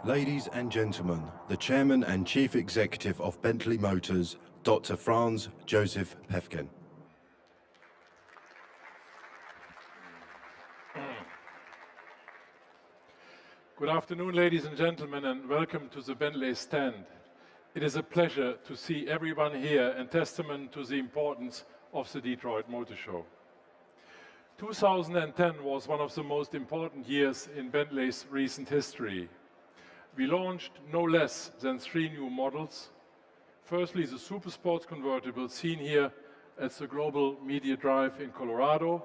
Ladies and gentlemen, the Chairman and Chief Executive of Bentley Motors, Dr. Franz Joseph Päffgen. Good afternoon, ladies and gentlemen, and welcome to the Bentley stand. It is a pleasure to see everyone here and testament to the importance of the Detroit Motor Show. 2010 was one of the most important years in Bentley's recent history. We launched no less than 3 new models. Firstly, the Super Sports convertible seen here at the Global Media Drive in Colorado.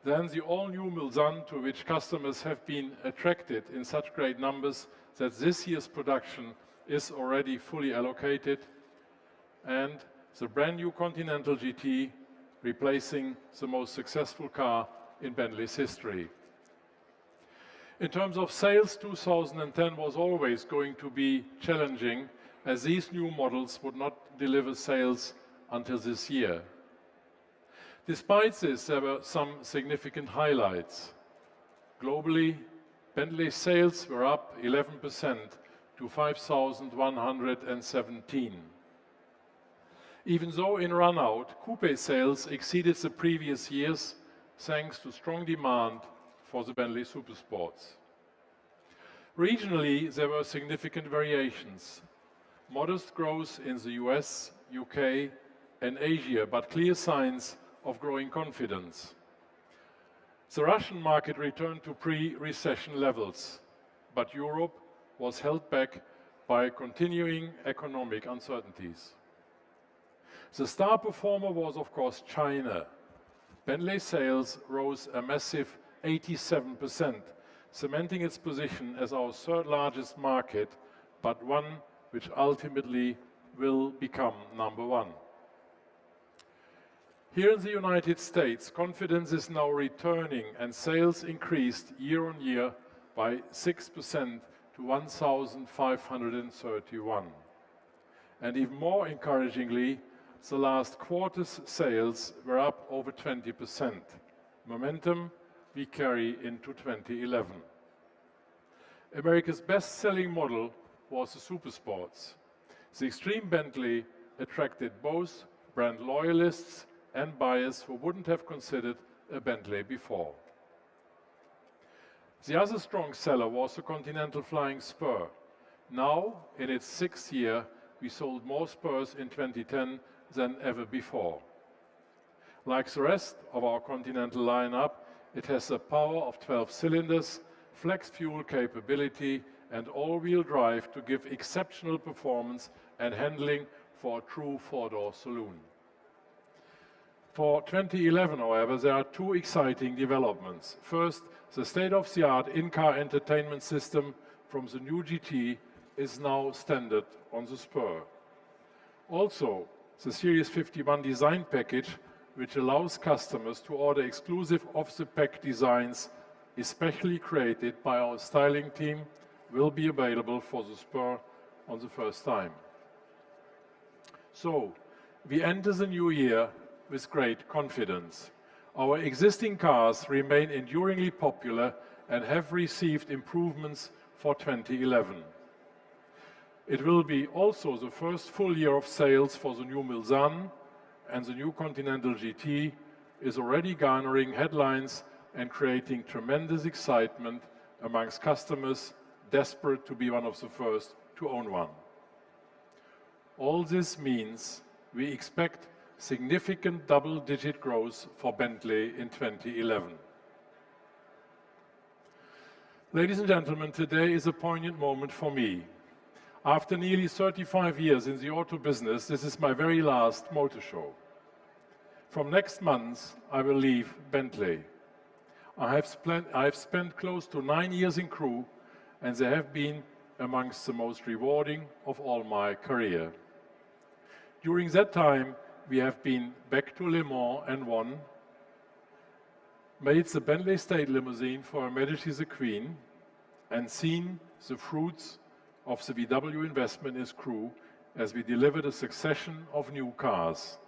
Then the all-new Mulsanne, to which customers have been attracted in such great numbers that this year's production is already fully allocated. And the brand new Continental GT, replacing the most successful car in Bentley's history. In terms of sales, 2010 was always going to be challenging, as these new models would not deliver sales until this year. Despite this, there were some significant highlights. Globally, Bentley sales were up 11% to 5,117. Even though in run-out, coupe sales exceeded the previous years thanks to strong demand for the Bentley Supersports. Regionally, there were significant variations. Modest growth in the US, UK, and Asia, but clear signs of growing confidence. The Russian market returned to pre-recession levels, but Europe was held back by continuing economic uncertainties. The star performer was, of course, China. Bentley sales rose a massive 87%, cementing its position as our third largest market, but one which ultimately will become #1. Here in the United States, confidence is now returning and sales increased year on year by 6% to 1,531. And even more encouragingly, the last quarter's sales were up over 20%. Momentum we carry into 2011. America's best-selling model was the Supersports. The Extreme Bentley attracted both brand loyalists and buyers who wouldn't have considered a Bentley before. The other strong seller was the Continental Flying Spur. Now, in its 6th year, we sold more Spurs in 2010 than ever before. Like the rest of our Continental lineup, it has the power of 12 cylinders, flex fuel capability, and all-wheel drive to give exceptional performance and handling for a true 4-door saloon. For 2011, however, there are 2 exciting developments. First, the state-of-the-art in-car entertainment system from the new GT is now standard on the Spur. Also, the Series 51 design package, which allows customers to order exclusive off-the-pack designs, especially created by our styling team, will be available for the Spur on the first time. So, we enter the new year with great confidence. Our existing cars remain enduringly popular and have received improvements for 2011. It will be also the first full year of sales for the new Mulsanne, and the new Continental GT is already garnering headlines and creating tremendous excitement amongst customers desperate to be one of the first to own one. All this means we expect significant double-digit growth for Bentley in 2011. Ladies and gentlemen, today is a poignant moment for me. After nearly 35 years in the auto business, this is my very last motor show. From next month, I will leave Bentley. I have spent close to 9 years in Crewe, and they have been amongst the most rewarding of all my career. During that time, we have been back to Le Mans and won, made the Bentley State Limousine for Her Majesty the Queen, and seen the fruits of the VW investment in Crewe as we delivered a succession of new cars,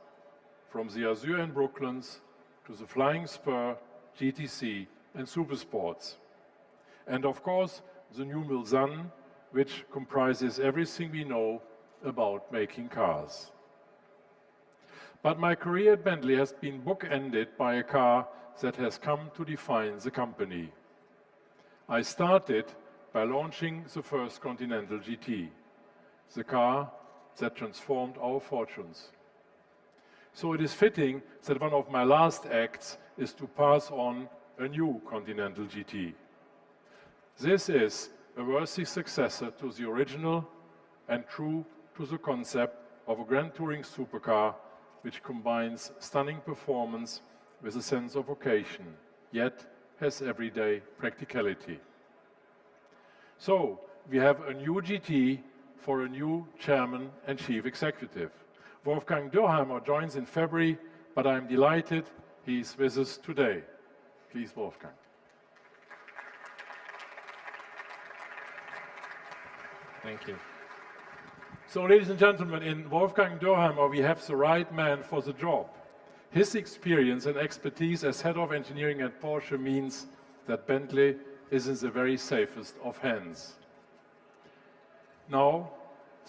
from the Azure and Brooklands to the Flying Spur, GTC, and Supersports. And of course, the new Mulsanne, which comprises everything we know about making cars. But my career at Bentley has been bookended by a car that has come to define the company. I started by launching the first Continental GT, the car that transformed our fortunes. So it is fitting that one of my last acts is to pass on a new Continental GT. This is a worthy successor to the original and true to the concept of a grand touring supercar which combines stunning performance with a sense of occasion, yet has everyday practicality. So, we have a new GT for a new chairman and chief executive. Wolfgang Dürheimer joins in February, but I'm delighted he's with us today. Please, Wolfgang. Thank you. So, ladies and gentlemen, in Wolfgang Dürheimer, we have the right man for the job. His experience and expertise as head of engineering at Porsche means that Bentley is in the very safest of hands. Now,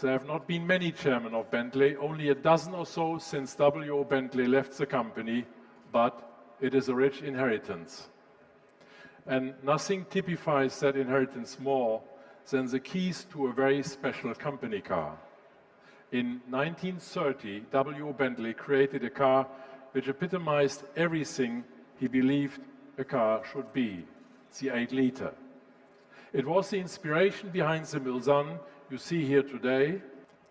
there have not been many chairmen of Bentley, only a dozen or so since W.O. Bentley left the company, but it is a rich inheritance. And nothing typifies that inheritance more than the keys to a very special company car. In 1930, W.O. Bentley created a car which epitomized everything he believed a car should be, the 8-liter. It was the inspiration behind the Mulsanne you see here today.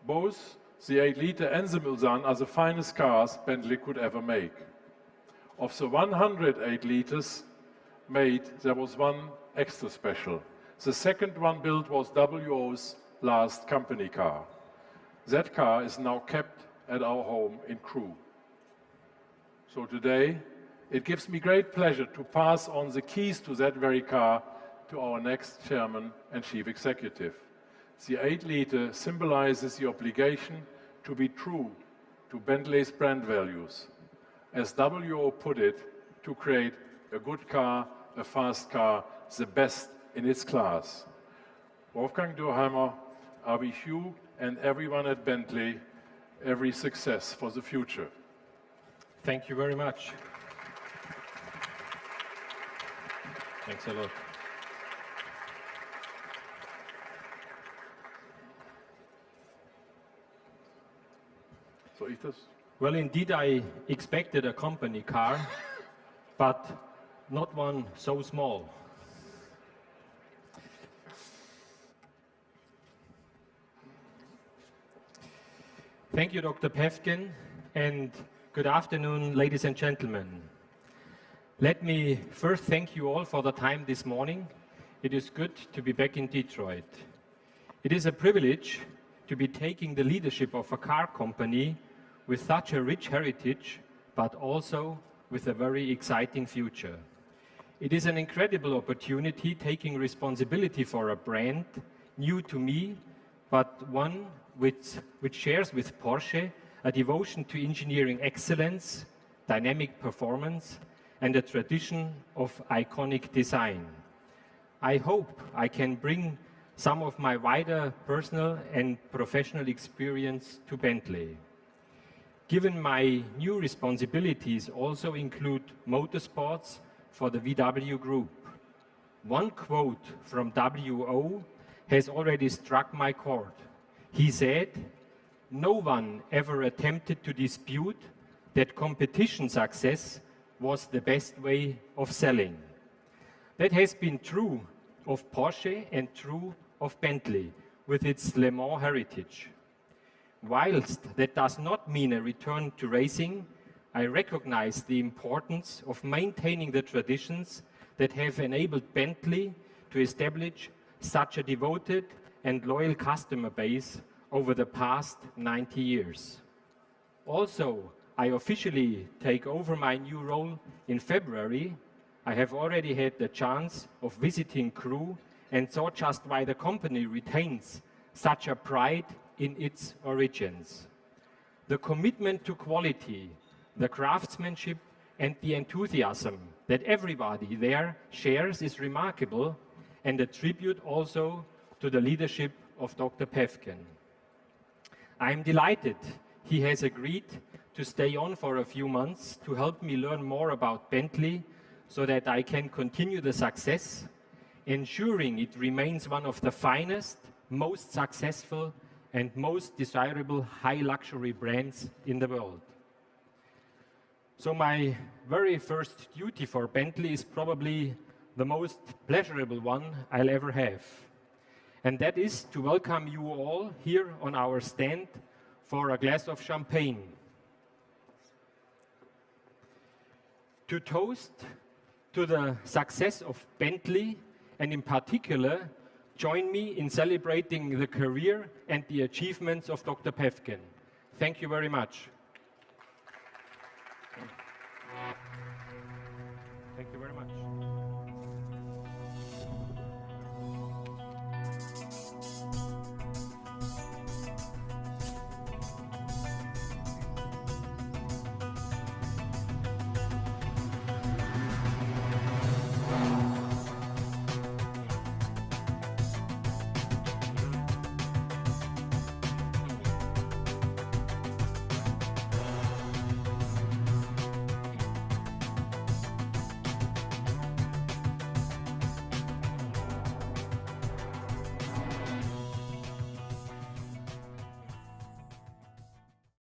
Both the 8-liter and the Mulsanne are the finest cars Bentley could ever make. Of the 100 8-liters made, there was one extra special. The second one built was W.O.'s last company car. That car is now kept at our home in Crewe. So today, it gives me great pleasure to pass on the keys to that very car to our next chairman and chief executive. The 8-liter symbolizes the obligation to be true to Bentley's brand values. As W.O. put it, to create a good car, a fast car, the best in its class. Wolfgang Dürheimer, I wish you and everyone at Bentley every success for the future. Thank you very much. Thanks a lot. Soll ich das? Well, indeed, I expected a company car, but not one so small. Thank you, Dr. Päffgen, and good afternoon, ladies and gentlemen. Let me first thank you all for the time this morning. It is good to be back in Detroit. It is a privilege to be taking the leadership of a car company with such a rich heritage, but also with a very exciting future. It is an incredible opportunity taking responsibility for a brand new to me, but one which shares with Porsche a devotion to engineering excellence, dynamic performance, and a tradition of iconic design. I hope I can bring some of my wider personal and professional experience to Bentley. Given my new responsibilities also include motorsports for the VW Group. One quote from W.O. has already struck my chord. He said, "No one ever attempted to dispute that competition success was the best way of selling." That has been true of Porsche and true of Bentley with its Le Mans heritage. Whilst that does not mean a return to racing, I recognize the importance of maintaining the traditions that have enabled Bentley to establish such a devoted and loyal customer base over the past 90 years. Also, I officially take over my new role in February. I have already had the chance of visiting Crewe and saw just why the company retains such a pride in its origins. The commitment to quality, the craftsmanship, and the enthusiasm that everybody there shares is remarkable and a tribute also to the leadership of Dr. Päffgen. I am delighted he has agreed to stay on for a few months to help me learn more about Bentley so that I can continue the success, ensuring it remains one of the finest, most successful and most desirable high luxury brands in the world. So my very first duty for Bentley is probably the most pleasurable one I'll ever have. And that is to welcome you all here on our stand for a glass of champagne. To toast to the success of Bentley, and in particular, join me in celebrating the career and the achievements of Dr. Päffgen. Thank you very much.